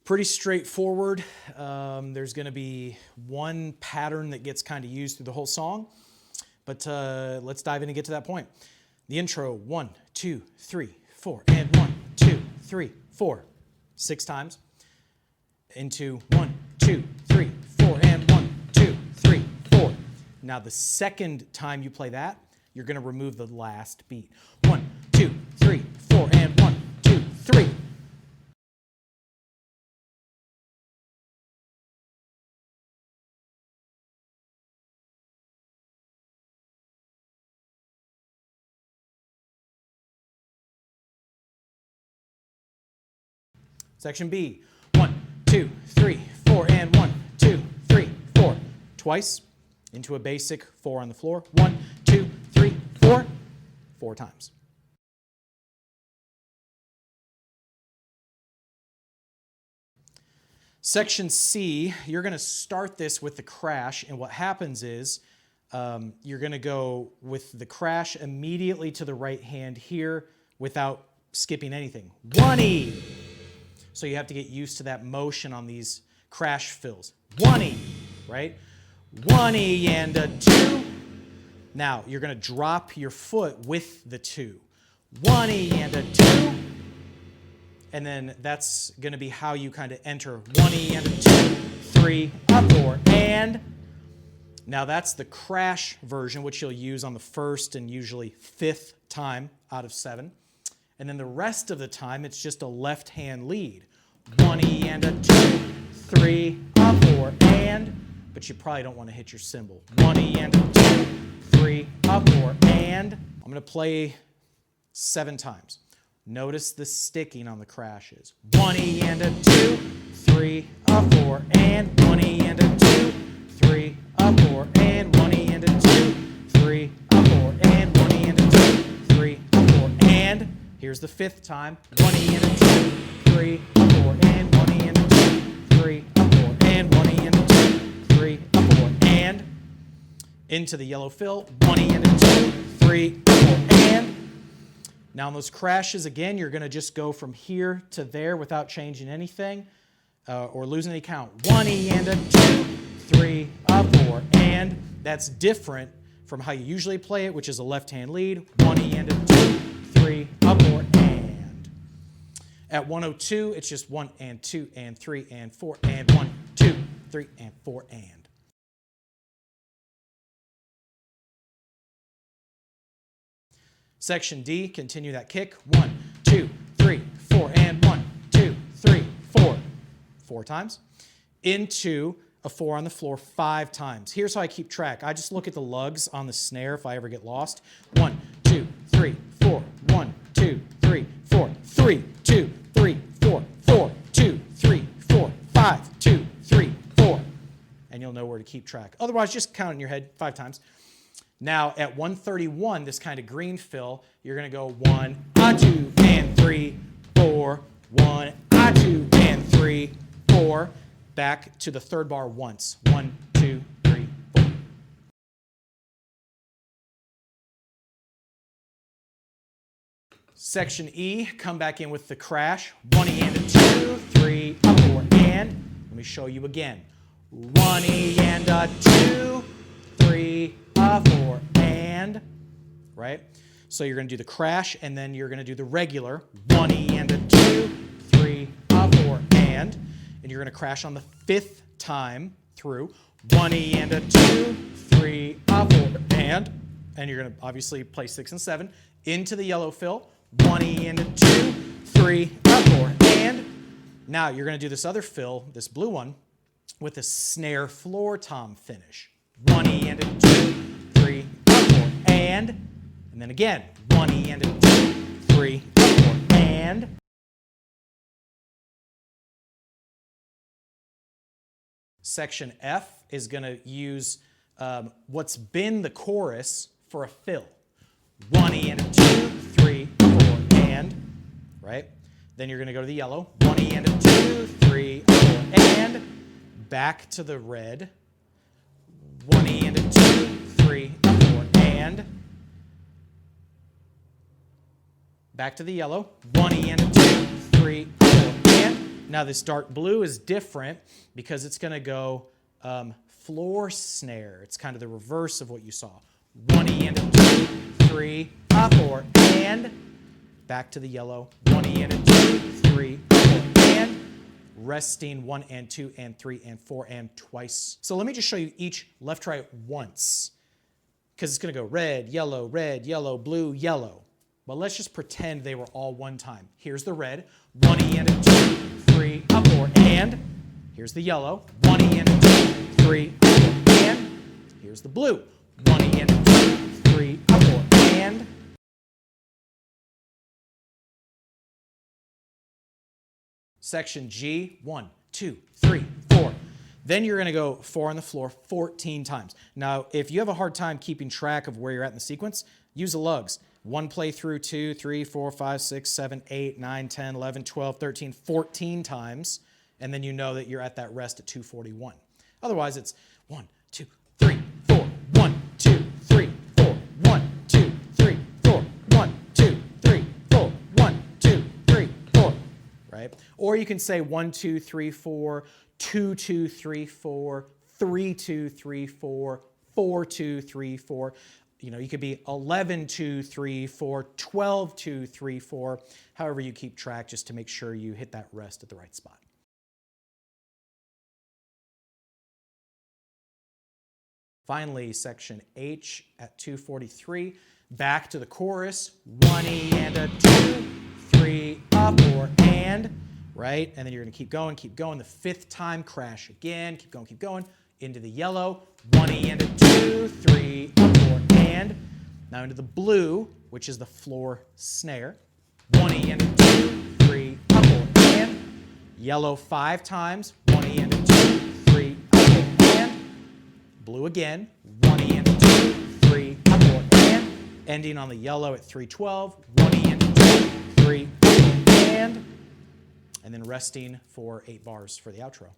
Pretty straightforward. There's going to be one pattern that gets kind of used through the whole song, but let's dive in and get to that point. The intro, 1, 2, 3, 4, and 1, 2, 3, 4, 6 times. Into 1, 2, 3, 4, and 1, 2, 3, 4. Now the second time you play that, you're going to remove the last beat. 1, 2, 3, 4, and 1, 2, 3. Section B, 1, 2, 3, 4, and 1, 2, 3, 4. Twice into a basic 4 on the floor. 1, 2, 3, 4. 4 times. Section C, you're going to start this with the crash, and what happens is you're going to go with the crash immediately to the right hand here without skipping anything. 1E. So you have to get used to that motion on these crash fills. 1E, right? 1E and a 2. Now you're going to drop your foot with the 2. 1E and a 2. And then that's going to be how you kind of enter 1E and a 2, 3, a 4, and now that's the crash version, which you'll use on the first and usually 5th time out of 7. And then the rest of the time, it's just a left hand lead. 1E and a 2, 3, a 4, and, but you probably don't want to hit your cymbal. 1E and a 2, 3, a 4, and I'm going to play 7 times. Notice the sticking on the crashes. 1E and a 2, 3, a 4, and 1E and a 2, 3, a 4, and 1E and a 2, 3, a 4, and 1E and a 2, 3, a 4, and here's the 5th time. 1E and a 2, 3, a 4, and 1E and a 2, 3, a 4, and 1E and a 2, 3, a 4, and into the yellow fill. 1E and a 2, 3, a 4, and now in those crashes, again, you're going to just go from here to there without changing anything or losing any count. 1E and a 2, 3, a 4, and that's different from how you usually play it, which is a left-hand lead. 1E and a 2, 3, a 4, and. At 102, it's just 1 and 2 and 3 and 4 and 1, 2, 3, and 4, and. Section D, continue that kick. 1, 2, 3, 4, and 1, 2, 3, 4. 4 times. Into a 4 on the floor 5 times. Here's how I keep track. I just look at the lugs on the snare if I ever get lost. 1, 2, 3, 4. 1, 2, 3, 4. 3, 2, 3, 4. 4, 2, 3, 4. 5, 2, 3, 4. And you'll know where to keep track. Otherwise, just count in your head 5 times. Now, at 131, this kind of green fill, you're going to go 1, 2, and 3, 4, 1, 2, and 3, 4. Back to the 3rd bar once. 1, 2, 3, 4. Section E, come back in with the crash. 1E and a 2, 3, a 4, and. Let me show you again. 1E and a 2, 3, a 4, and, right? So you're going to do the crash, and then you're going to do the regular. 1E and a 2, 3, a 4, and you're going to crash on the 5th time through. 1E and a 2, 3, a 4, and you're going to obviously play 6 and 7 into the yellow fill. 1E and a 2, 3, a 4, and now you're going to do this other fill, this blue one, with a snare floor tom finish. 1E and a 2, 3, a 4, and then again, 1E and a 2, 3, a 4, and. Section F is going to use what's been the chorus for a fill. 1E and a 2, 3, 4, and, right? Then you're going to go to the yellow. 1E and a 2, 3, 4, and back to the red. 1E and a 2, 3, 4, and back to the yellow. 1E and a 2, 3, 4, and Now this dark blue is different because it's going to go floor snare. It's kind of the reverse of what you saw. 1 E and a 2, 3, up, 4, and back to the yellow. 1 E and a 2, 3, 4, and resting 1 and 2 and 3 and 4 and twice. So let me just show you each left, right once, because it's going to go red, yellow, blue, yellow. But let's just pretend they were all one time. Here's the red, 1 E and a 2, 3, up, 4, and here's the yellow, 1 E and a 2, 3, up, 4, and here's the blue, 1 E and a 2, 3, up, 4, and section G, 1, 2, 3, 4. Then you're going to go 4 on the floor 14 times. Now, if you have a hard time keeping track of where you're at in the sequence, use the lugs. 1 play through 2, 3, 4, 5, 6, 7, 8, 9, 10, 11, 12, 13, 14 times, and then you know that you're at that rest at 241. Otherwise, it's 1, 2, 3, 4, 1, 2, 3, 4, 1, 2, 3, 4, 1, 2, 3, 4, 1, 2, 3, 4, right? Or you can say 1, 2, 3, 4, 2, 2, 3, 4, 3, 2, 3, 4, 4, 2, 3, 4. You know, you could be 11, 2, 3, 4, 12, 2, 3, 4, however you keep track, just to make sure you hit that rest at the right spot. Finally, section H at 243, back to the chorus, 1 E and a 2, 3, up, 4, and, right? And then you're going to keep going, the 5th time, crash again, keep going, into the yellow, 1 E and a 2, 3, up, 4, and, now into the blue, which is the floor snare, 1 E and a 2, 3, up, 4, and, yellow 5 times, 1 E and a 2, 3, up, 4, and, blue again, 1 E and a 2, 3, up, 4, and, ending on the yellow at 312, 1 E and a 2, 3, up, 4, and then resting for 8 bars for the outro.